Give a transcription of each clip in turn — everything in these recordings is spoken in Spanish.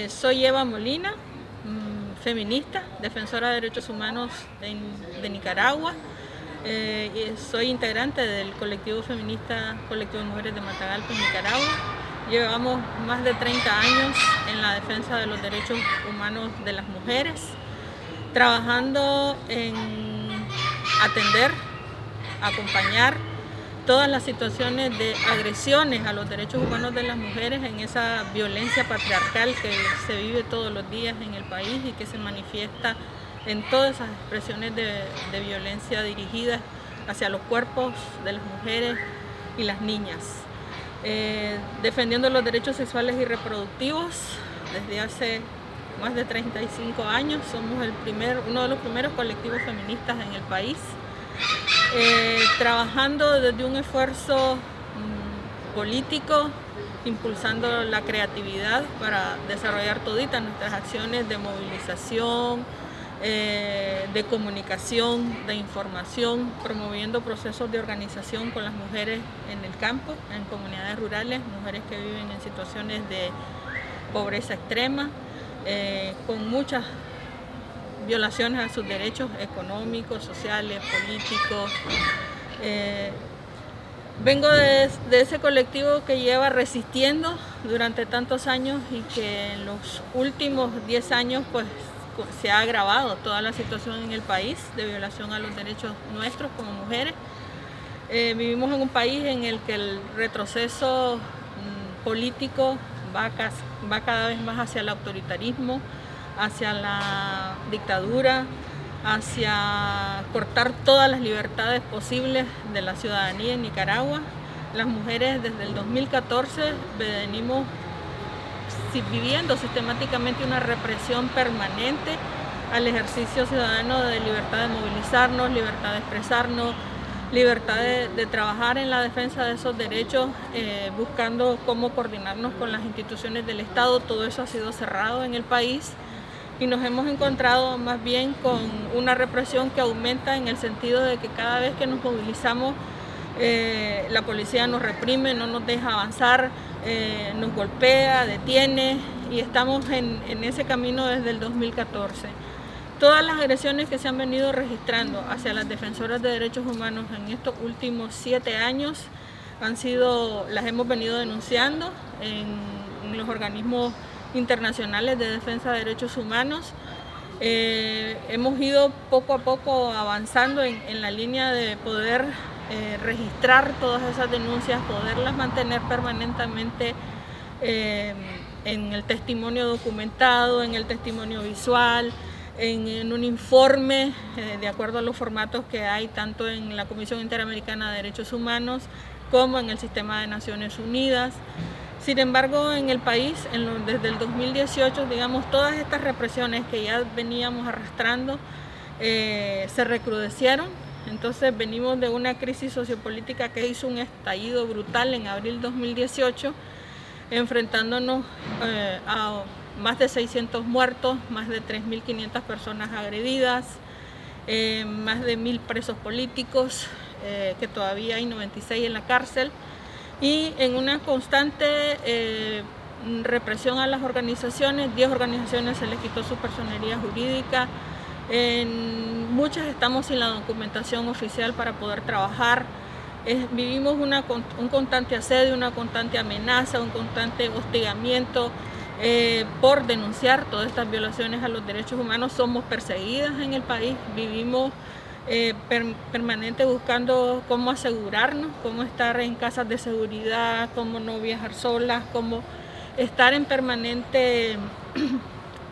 Soy Eva Molina, feminista, defensora de derechos humanos de Nicaragua. Soy integrante del colectivo feminista Colectivo de Mujeres de Matagalpa en Nicaragua. Llevamos más de 30 años en la defensa de los derechos humanos de las mujeres, trabajando en atender, acompañar todas las situaciones de agresiones a los derechos humanos de las mujeres en esa violencia patriarcal que se vive todos los días en el país y que se manifiesta en todas esas expresiones de violencia dirigidas hacia los cuerpos de las mujeres y las niñas. Defendiendo los derechos sexuales y reproductivos desde hace más de 35 años, somos uno de los primeros colectivos feministas en el país. Trabajando desde un esfuerzo político, impulsando la creatividad para desarrollar toditas nuestras acciones de movilización, de comunicación, de información, promoviendo procesos de organización con las mujeres en el campo, en comunidades rurales, mujeres que viven en situaciones de pobreza extrema, con muchas violaciones a sus derechos económicos, sociales, políticos. Vengo de ese colectivo que lleva resistiendo durante tantos años y que en los últimos 10 años pues se ha agravado toda la situación en el país de violación a los derechos nuestros como mujeres. Vivimos en un país en el que el retroceso político va cada vez más hacia el autoritarismo, hacia la dictadura, hacia cortar todas las libertades posibles de la ciudadanía en Nicaragua. Las mujeres desde el 2014 venimos viviendo sistemáticamente una represión permanente al ejercicio ciudadano de libertad de movilizarnos, libertad de expresarnos, libertad de trabajar en la defensa de esos derechos, buscando cómo coordinarnos con las instituciones del Estado. Todo eso ha sido cerrado en el país y nos hemos encontrado más bien con una represión que aumenta en el sentido de que cada vez que nos movilizamos la policía nos reprime, no nos deja avanzar, nos golpea, detiene y estamos en ese camino desde el 2014. Todas las agresiones que se han venido registrando hacia las defensoras de derechos humanos en estos últimos 7 años las hemos venido denunciando en los organismos internacionales de defensa de derechos humanos. Hemos ido poco a poco avanzando en la línea de poder registrar todas esas denuncias, poderlas mantener permanentemente en el testimonio documentado, en el testimonio visual, en un informe de acuerdo a los formatos que hay tanto en la Comisión Interamericana de Derechos Humanos como en el Sistema de Naciones Unidas. Sin embargo, en el país, desde el 2018, digamos, todas estas represiones que ya veníamos arrastrando se recrudecieron. Entonces venimos de una crisis sociopolítica que hizo un estallido brutal en abril de 2018, enfrentándonos a más de 600 muertos, más de 3.500 personas agredidas, más de 1.000 presos políticos, que todavía hay 96 en la cárcel, y en una constante represión a las organizaciones. 10 organizaciones se les quitó su personería jurídica, en muchas estamos sin la documentación oficial para poder trabajar. Vivimos un constante asedio, una constante amenaza, un constante hostigamiento por denunciar todas estas violaciones a los derechos humanos. Somos perseguidas en el país, vivimos permanente buscando cómo asegurarnos, cómo estar en casas de seguridad, cómo no viajar solas, cómo estar en permanente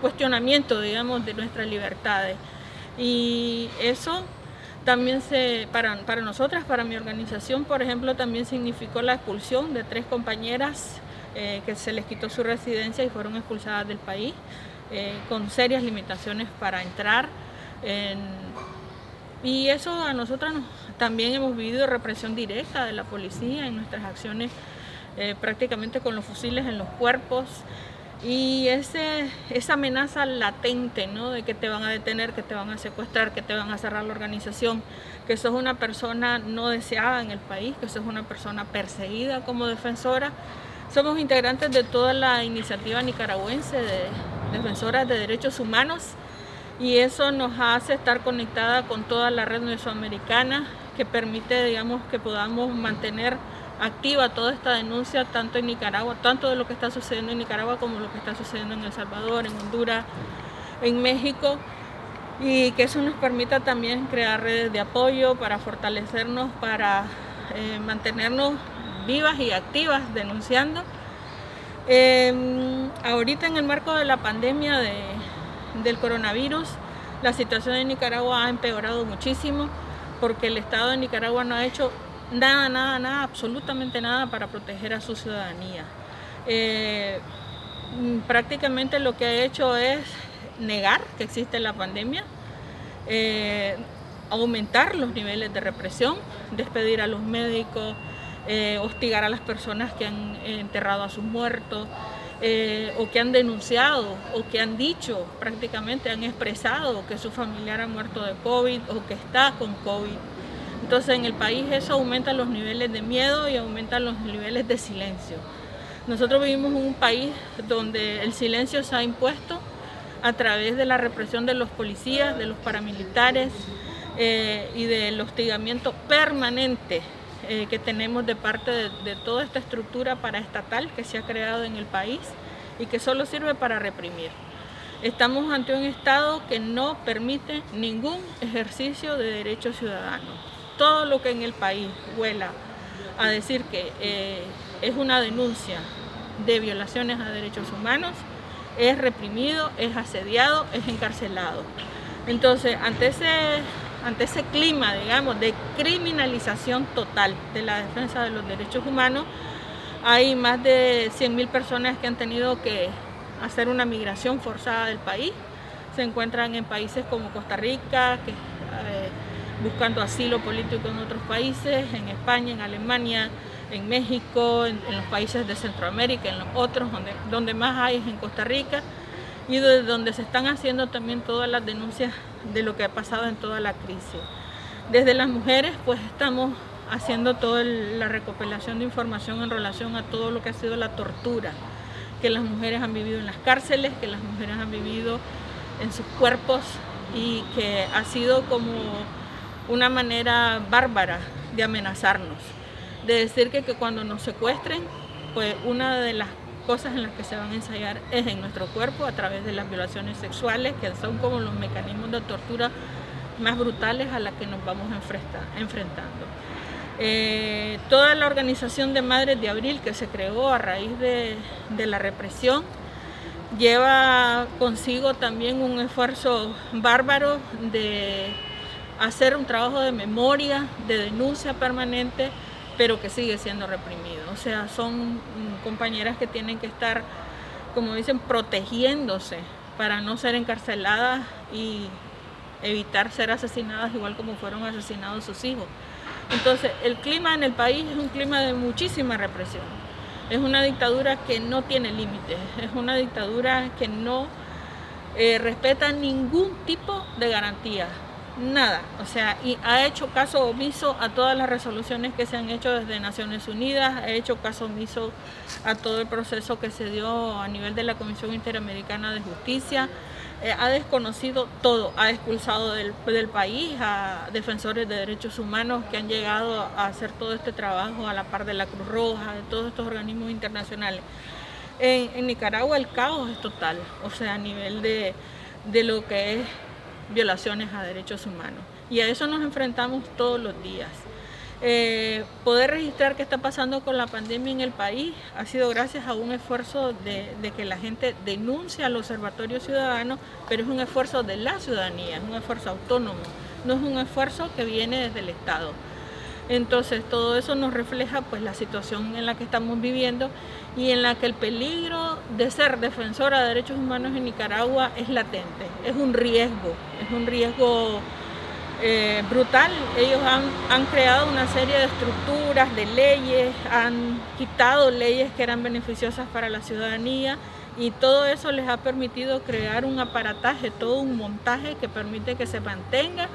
cuestionamiento, digamos, de nuestras libertades. Y eso también para nosotras, para mi organización, por ejemplo, también significó la expulsión de 3 compañeras que se les quitó su residencia y fueron expulsadas del país con serias limitaciones para entrar. Y eso a nosotras también hemos vivido represión directa de la policía en nuestras acciones, prácticamente con los fusiles en los cuerpos. Y esa amenaza latente, ¿no?, de que te van a detener, que te van a secuestrar, que te van a cerrar la organización, que sos una persona no deseada en el país, que sos una persona perseguida como defensora, Somos integrantes de toda la iniciativa nicaragüense de defensoras de derechos humanos y eso nos hace estar conectada con toda la red mesoamericana que permite, digamos, que podamos mantener activa toda esta denuncia tanto en Nicaragua, tanto de lo que está sucediendo en Nicaragua como lo que está sucediendo en El Salvador, en Honduras, en México, y que eso nos permita también crear redes de apoyo para fortalecernos, para mantenernos vivas y activas denunciando. Ahorita en el marco de la pandemia del coronavirus, la situación en Nicaragua ha empeorado muchísimo porque el Estado de Nicaragua no ha hecho nada, absolutamente nada para proteger a su ciudadanía. Prácticamente lo que ha hecho es negar que existe la pandemia, aumentar los niveles de represión, despedir a los médicos, hostigar a las personas que han enterrado a sus muertos, o que han denunciado, o que han dicho, prácticamente han expresado que su familiar ha muerto de COVID o que está con COVID. Entonces en el país eso aumenta los niveles de miedo y aumenta los niveles de silencio. Nosotros vivimos en un país donde el silencio se ha impuesto a través de la represión de los policías, de los paramilitares y del hostigamiento permanente que tenemos de parte de toda esta estructura paraestatal que se ha creado en el país y que solo sirve para reprimir. Estamos ante un Estado que no permite ningún ejercicio de derechos ciudadanos. Todo lo que en el país huela a decir que es una denuncia de violaciones a derechos humanos, es reprimido, es asediado, es encarcelado. Entonces, ante ese clima, digamos, de criminalización total de la defensa de los derechos humanos, hay más de 100.000 personas que han tenido que hacer una migración forzada del país. Se encuentran en países como Costa Rica, buscando asilo político en otros países, en España, en Alemania, en México, en los países de Centroamérica, en los otros, donde más hay es en Costa Rica, y de donde se están haciendo también todas las denuncias de lo que ha pasado en toda la crisis. Desde las mujeres, pues estamos haciendo toda la recopilación de información en relación a todo lo que ha sido la tortura que las mujeres han vivido en las cárceles, que las mujeres han vivido en sus cuerpos y que ha sido como una manera bárbara de amenazarnos, de decir que cuando nos secuestren, pues una de las cosas en las que se van a ensayar es en nuestro cuerpo a través de las violaciones sexuales, que son como los mecanismos de tortura más brutales a las que nos vamos enfrentando. Toda la organización de Madres de Abril que se creó a raíz de la represión lleva consigo también un esfuerzo bárbaro de hacer un trabajo de memoria, de denuncia permanente, pero que sigue siendo reprimido. O sea, son compañeras que tienen que estar, como dicen, protegiéndose para no ser encarceladas y evitar ser asesinadas igual como fueron asesinados sus hijos. Entonces, el clima en el país es un clima de muchísima represión. Es una dictadura que no tiene límites, es una dictadura que no respeta ningún tipo de garantía. Nada, o sea, y ha hecho caso omiso a todas las resoluciones que se han hecho desde Naciones Unidas, ha hecho caso omiso a todo el proceso que se dio a nivel de la Comisión Interamericana de Justicia, ha desconocido todo, ha expulsado del país a defensores de derechos humanos que han llegado a hacer todo este trabajo a la par de la Cruz Roja, de todos estos organismos internacionales. En Nicaragua el caos es total, o sea, a nivel de lo que es violaciones a derechos humanos, y a eso nos enfrentamos todos los días. Poder registrar qué está pasando con la pandemia en el país ha sido gracias a un esfuerzo de que la gente denuncia al Observatorio Ciudadano, pero es un esfuerzo de la ciudadanía, es un esfuerzo autónomo, no es un esfuerzo que viene desde el Estado. Entonces todo eso nos refleja pues la situación en la que estamos viviendo y en la que el peligro de ser defensora de derechos humanos en Nicaragua es latente, es un riesgo brutal. Ellos han creado una serie de estructuras, de leyes, han quitado leyes que eran beneficiosas para la ciudadanía y todo eso les ha permitido crear un aparataje, todo un montaje que permite que se mantenga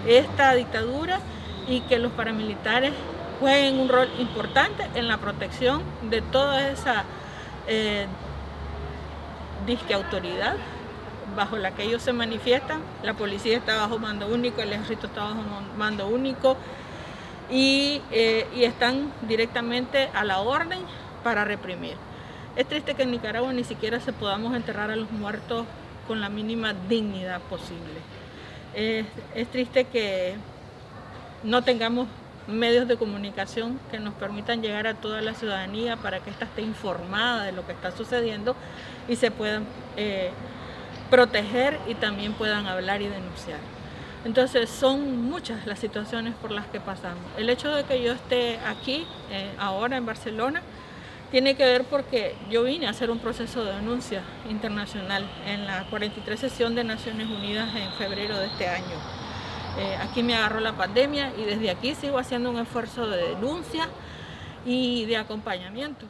esta dictadura y que los paramilitares jueguen un rol importante en la protección de toda esa disque autoridad bajo la que ellos se manifiestan. La policía está bajo mando único, el ejército está bajo mando único y están directamente a la orden para reprimir. Es triste que en Nicaragua ni siquiera se podamos enterrar a los muertos con la mínima dignidad posible. Es triste que no tengamos medios de comunicación que nos permitan llegar a toda la ciudadanía para que ésta esté informada de lo que está sucediendo y se puedan proteger y también puedan hablar y denunciar. Entonces son muchas las situaciones por las que pasamos. El hecho de que yo esté aquí ahora en Barcelona tiene que ver porque yo vine a hacer un proceso de denuncia internacional en la 43 sesión de Naciones Unidas en febrero de este año. Aquí me agarró la pandemia y desde aquí sigo haciendo un esfuerzo de denuncia y de acompañamiento.